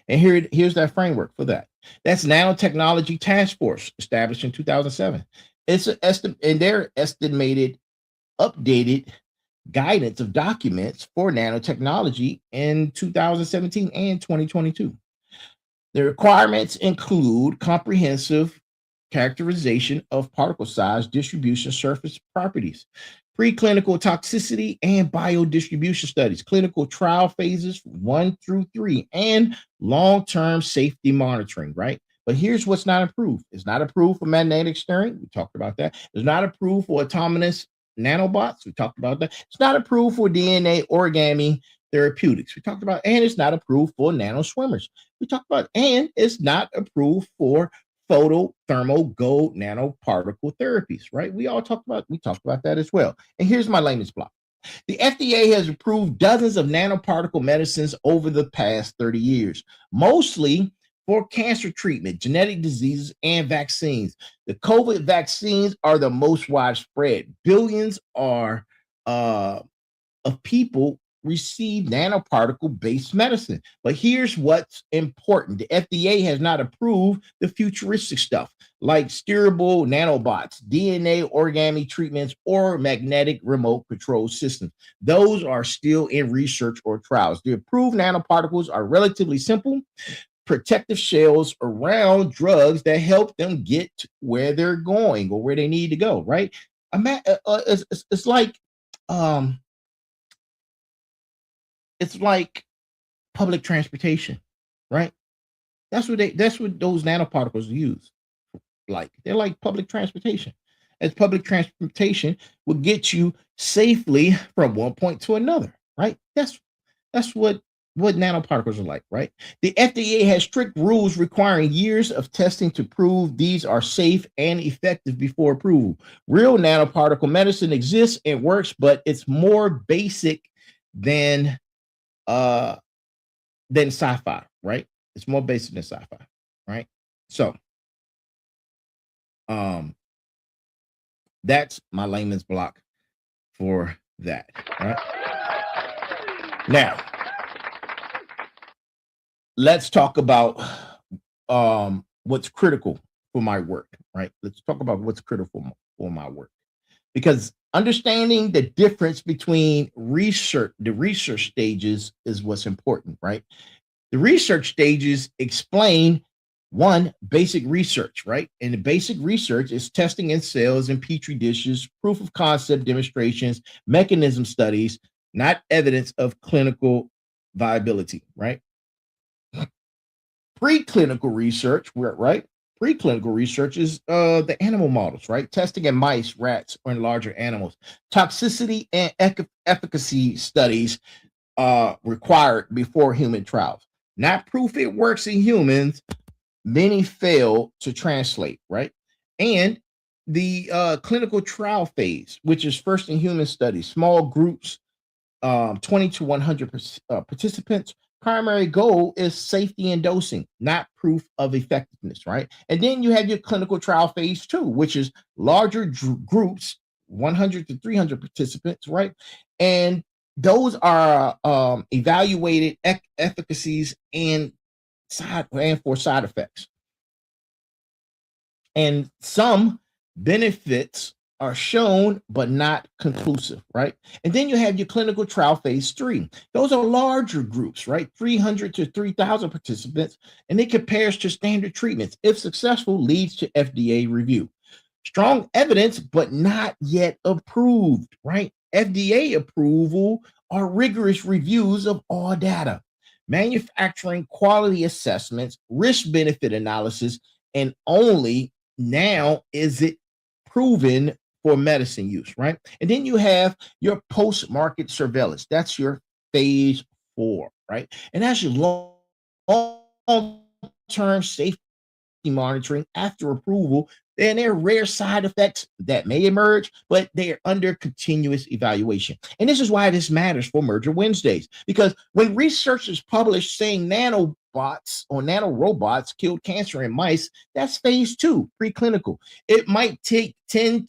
And here's that framework for that. That's Nanotechnology Task Force, established in 2007. It's an and their estimated updated guidance of documents for nanotechnology in 2017 and 2022. The requirements include comprehensive characterization of particle size, distribution, surface properties, preclinical toxicity and biodistribution studies, clinical trial phases 1 through 3, and long-term safety monitoring, right? But here's what's not approved. It's not approved for magnetic stirring. We talked about that. It's not approved for autonomous nanobots. We talked about that. It's not approved for DNA origami therapeutics. We talked about, and it's not approved for nano swimmers. We talked about, and it's not approved for photothermal gold nanoparticle therapies, right? We talked about that as well. And here's my layman's block. The FDA has approved dozens of nanoparticle medicines over the past 30 years, mostly for cancer treatment, genetic diseases, and vaccines. The COVID vaccines are the most widespread. Billions of people receive nanoparticle-based medicine. But here's what's important. The FDA has not approved the futuristic stuff like steerable nanobots, DNA origami treatments, or magnetic remote control systems. Those are still in research or trials. The approved nanoparticles are relatively simple, protective shells around drugs that help them get where they're going or where they need to go, right? It's like public transportation, right? That's what those nanoparticles use. Like they're like public transportation. As public transportation will get you safely from one point to another, right? That's what nanoparticles are like, right? The FDA has strict rules requiring years of testing to prove these are safe and effective before approval. Real nanoparticle medicine exists and works, but it's more basic than sci-fi, right? It's more basic than sci-fi, right? So that's my layman's block for that, right? Now let's talk about what's critical for my work, right? Let's talk about what's critical for my work, because understanding the difference between the research stages is what's important, right? The research stages explain one, basic research, right? And the basic research is testing in cells and petri dishes, proof of concept demonstrations, mechanism studies, not evidence of clinical viability, right? Preclinical research, right? Preclinical research is the animal models, right? Testing in mice, rats, or in larger animals. Toxicity and efficacy studies required before human trials. Not proof it works in humans. Many fail to translate, right? And the clinical trial phase, which is first in human studies, small groups, 20 to 100 participants. Primary goal is safety and dosing, not proof of effectiveness, right? And then you have your clinical trial phase 2, which is larger groups, 100 to 300 participants, right? And those are evaluated efficacies and for side effects. And some benefits are shown, but not conclusive, right? And then you have your clinical trial phase 3. Those are larger groups, right? 300 to 3,000 participants, and it compares to standard treatments. If successful, leads to FDA review. Strong evidence, but not yet approved, right? FDA approval are rigorous reviews of all data, manufacturing quality assessments, risk-benefit analysis, and only now is it proven for medicine use, right? And then you have your post-market surveillance. That's your phase 4, right? And that's your long-term safety monitoring after approval. And there are rare side effects that may emerge, but they are under continuous evaluation. And this is why this matters for Merger Wednesdays, because when researchers publish saying nanobots or nanorobots killed cancer in mice, that's phase 2, preclinical. It might take 10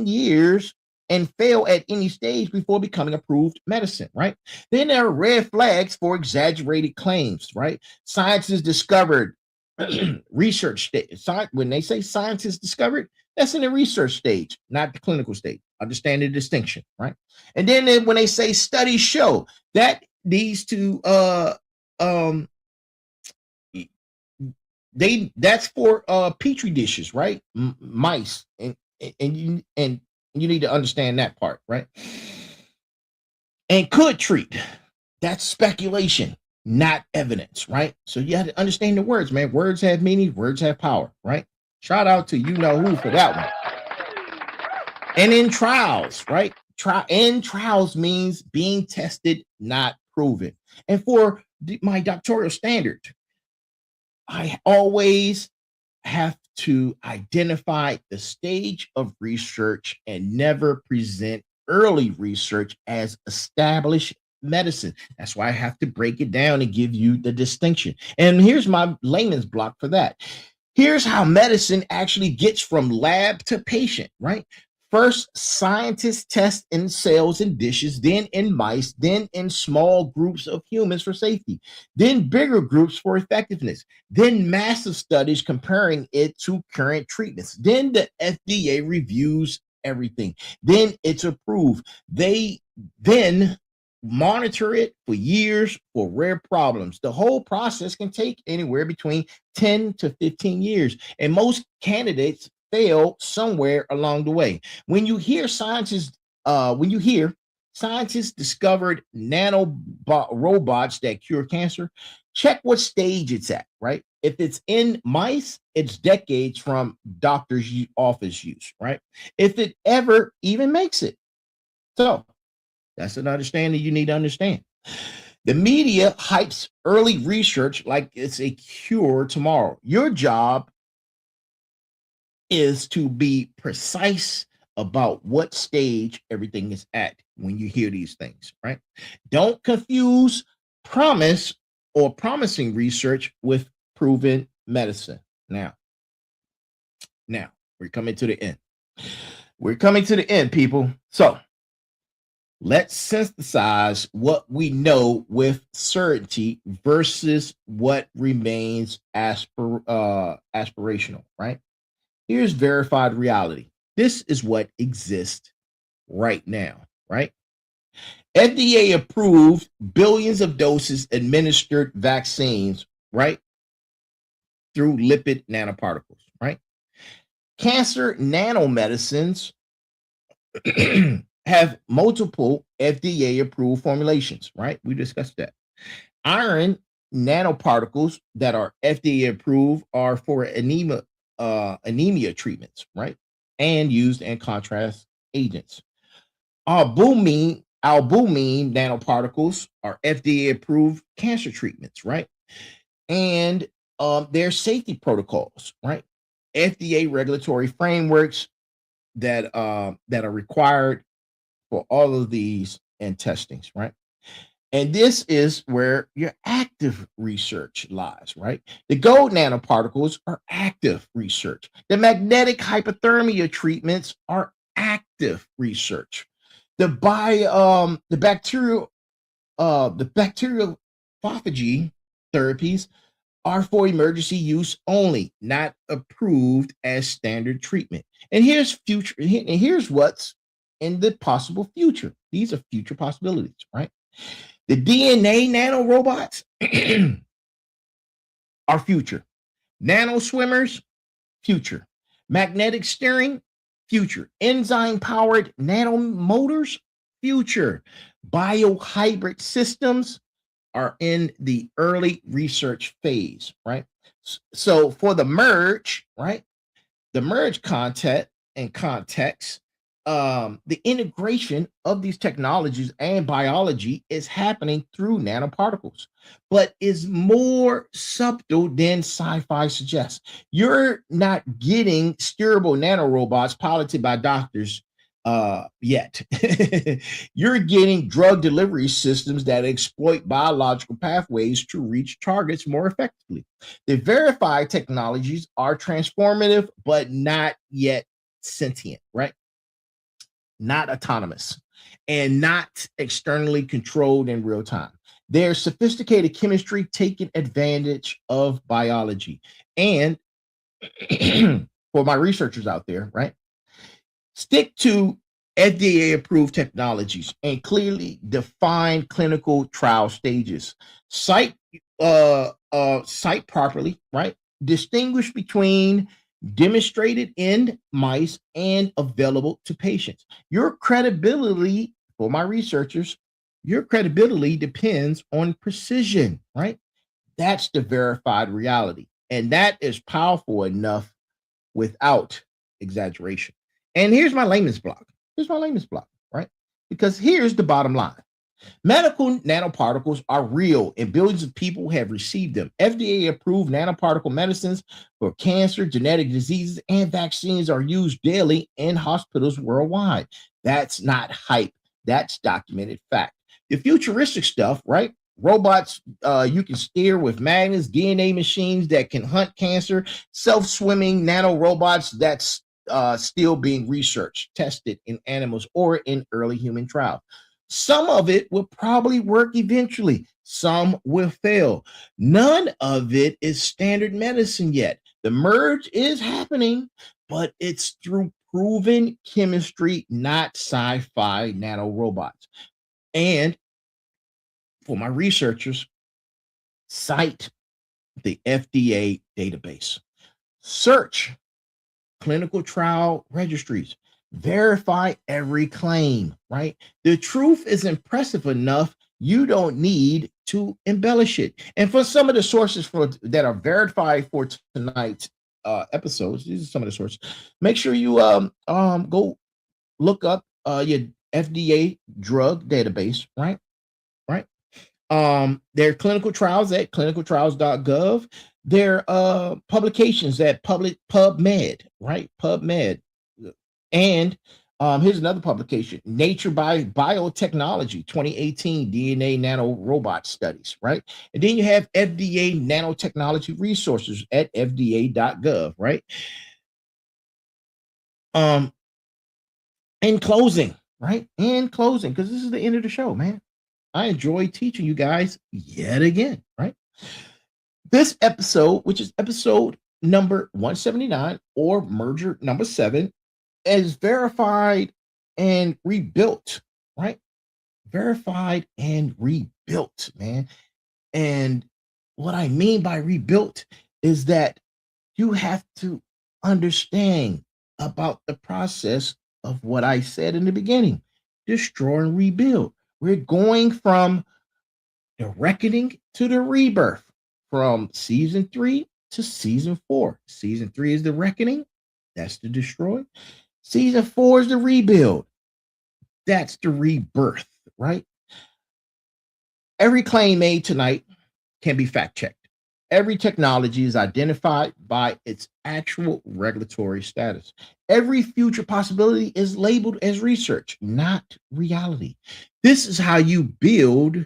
years and fail at any stage before becoming approved medicine, right? Then there are red flags for exaggerated claims, right? Scientists discovered research stage. When they say scientists discovered, that's in the research stage, not the clinical stage. Understand the distinction, right? And then when they say studies show, that these two that's for petri dishes, right? Mice, and you need to understand that part, right? And could treat. That's speculation, not evidence, right? So you have to understand the words, man. Words have meaning, words have power, right? Shout out to you know who for that one. And in trials, right? In trials means being tested, not proven. And for my doctoral standard, I always have to identify the stage of research and never present early research as established medicine. That's why I have to break it down and give you the distinction. And here's my layman's block for that. Here's how medicine actually gets from lab to patient, right? First, scientists test in cells and dishes, then in mice, then in small groups of humans for safety, then bigger groups for effectiveness, then massive studies comparing it to current treatments. Then the FDA reviews everything. Then it's approved. They then monitor it for years for rare problems. The whole process can take anywhere between 10 to 15 years, and most candidates fail somewhere along the way. When you hear scientists discovered robots that cure cancer, check what stage it's at, right? If it's in mice, it's decades from doctor's office use, right? If it ever even makes it. So that's an understanding you need to understand. The media hypes early research like it's a cure tomorrow. Your job is to be precise about what stage everything is at when you hear these things, right? Don't confuse promise or promising research with proven medicine. Now, we're coming to the end. We're coming to the end, people. So let's synthesize what we know with certainty versus what remains aspirational, right? Here's verified reality. This is what exists right now, right? FDA approved billions of doses administered vaccines, right? Through lipid nanoparticles, right? Cancer nanomedicines have multiple FDA approved formulations, right? We discussed that. Iron nanoparticles that are FDA approved are for anemia treatments, right? And used in contrast agents. Albumin nanoparticles are FDA approved cancer treatments, right? And their safety protocols, right? FDA regulatory frameworks that are required for all of these and testings, right? And this is where your active research lies, right? The gold nanoparticles are active research. The magnetic hypothermia treatments are active research. The bacterial phophagy therapies are for emergency use only, not approved as standard treatment. And here's what's in the possible future. These are future possibilities, right? The DNA nanorobots are future. Nano swimmers, future. Magnetic steering, future. Enzyme powered nanomotors, future. Biohybrid systems are in the early research phase, right? So for the merge, right? The merge context, the integration of these technologies and biology is happening through nanoparticles, but is more subtle than sci-fi suggests. You're not getting steerable nanorobots piloted by doctors yet. You're getting drug delivery systems that exploit biological pathways to reach targets more effectively. The verified technologies are transformative, but not yet sentient, right? not autonomous, and not externally controlled in real time. They're sophisticated chemistry taking advantage of biology. And for my researchers out there, right? Stick to FDA-approved technologies and clearly define clinical trial stages. Cite properly, right? Distinguish between demonstrated in mice and available to patients. Your credibility, for my researchers, your credibility depends on precision, right? That's the verified reality. And that is powerful enough without exaggeration. And here's my layman's block. Right? Because here's the bottom line. Medical nanoparticles are real and billions of people have received them. FDA-approved nanoparticle medicines for cancer, genetic diseases, and vaccines are used daily in hospitals worldwide. That's not hype. That's documented fact. The futuristic stuff, right? Robots you can steer with magnets, DNA machines that can hunt cancer, self-swimming nanorobots that's still being researched, tested in animals or in early human trials. Some of it will probably work eventually. Some will fail. None of it is standard medicine yet. The merge is happening, but it's through proven chemistry, not sci-fi nanorobots. And for my researchers, cite the FDA database. Search clinical trial registries. Verify every claim, right? The truth is impressive enough. You don't need to embellish it. And for some of the sources that are verified for tonight's episodes, these are some of the sources. Make sure you go look up your FDA drug database, right? There are clinical trials at clinicaltrials.gov. There are publications at PubMed, right? PubMed. And here's another publication, Nature Biotechnology 2018 DNA nanorobot studies, right? And then you have FDA nanotechnology resources at fda.gov, right? In closing, because this is the end of the show, man. I enjoy teaching you guys yet again, right? This episode, which is episode number 179 or merger number 7, is verified and rebuilt, right? Verified and rebuilt, man. And what I mean by rebuilt is that you have to understand about the process of what I said in the beginning, destroy and rebuild. We're going from the reckoning to the rebirth, from season 3 to season 4. Season 3 is the reckoning. That's the destroy. Season 4 is the rebuild. That's the rebirth, right? Every claim made tonight can be fact-checked. Every technology is identified by its actual regulatory status. Every future possibility is labeled as research, not reality. This is how you build,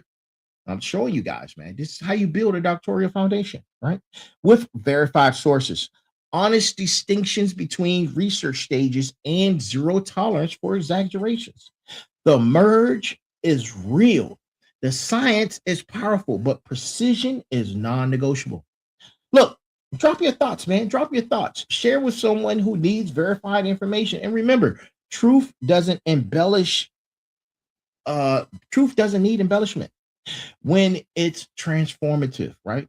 I'm showing you guys, man, this is how you build a doctoral foundation, right? With verified sources, honest distinctions between research stages, and zero tolerance for exaggerations. The merge is real. The science is powerful, but precision is non-negotiable. Look, drop your thoughts, man. Drop your thoughts. Share with someone who needs verified information. And remember, truth doesn't embellish. Truth doesn't need embellishment when it's transformative, right?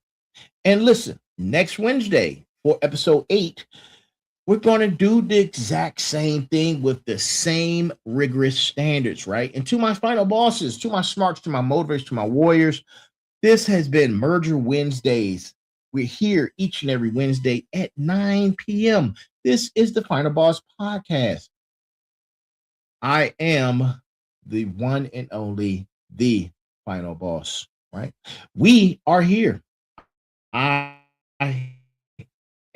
And listen, next Wednesday for episode 8, we're going to do the exact same thing with the same rigorous standards, right? And to my final bosses, to my smarts, to my motivators, to my warriors, this has been Merger Wednesdays. We're here each and every Wednesday at 9 p.m. This is the Final Boss Podcast. I am the one and only, the Final Boss, right? We are here. I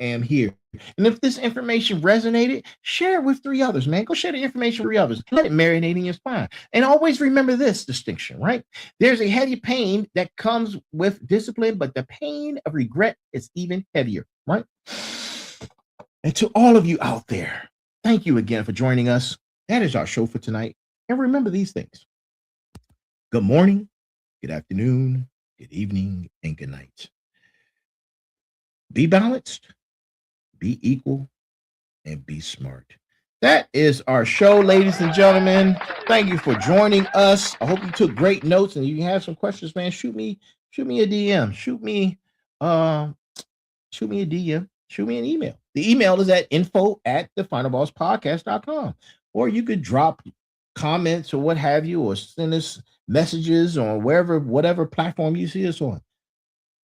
am here. And if this information resonated, share it with 3 others, man. Go share the information with 3 others. Let it marinate in your spine. And always remember this distinction, right? There's a heavy pain that comes with discipline, but the pain of regret is even heavier, right? And to all of you out there, thank you again for joining us. That is our show for tonight. And remember these things. Good morning, good afternoon, good evening, and good night. Be balanced, be equal, and be smart. That is our show, ladies and gentlemen. Thank you for joining us. I hope you took great notes, and if you have some questions, man, shoot me a DM, shoot me a DM, shoot me an email. The email is at info@thefinalbosspodcast.com, or you could drop comments or what have you, or send us messages on whatever platform you see us on.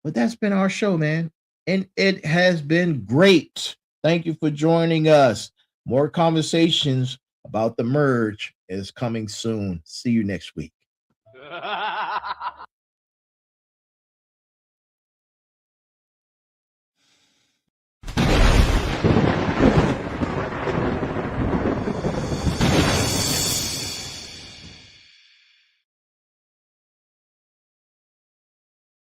But that's been our show, man, and it has been great. Thank you for joining us. More conversations about the merge is coming soon. See you next week.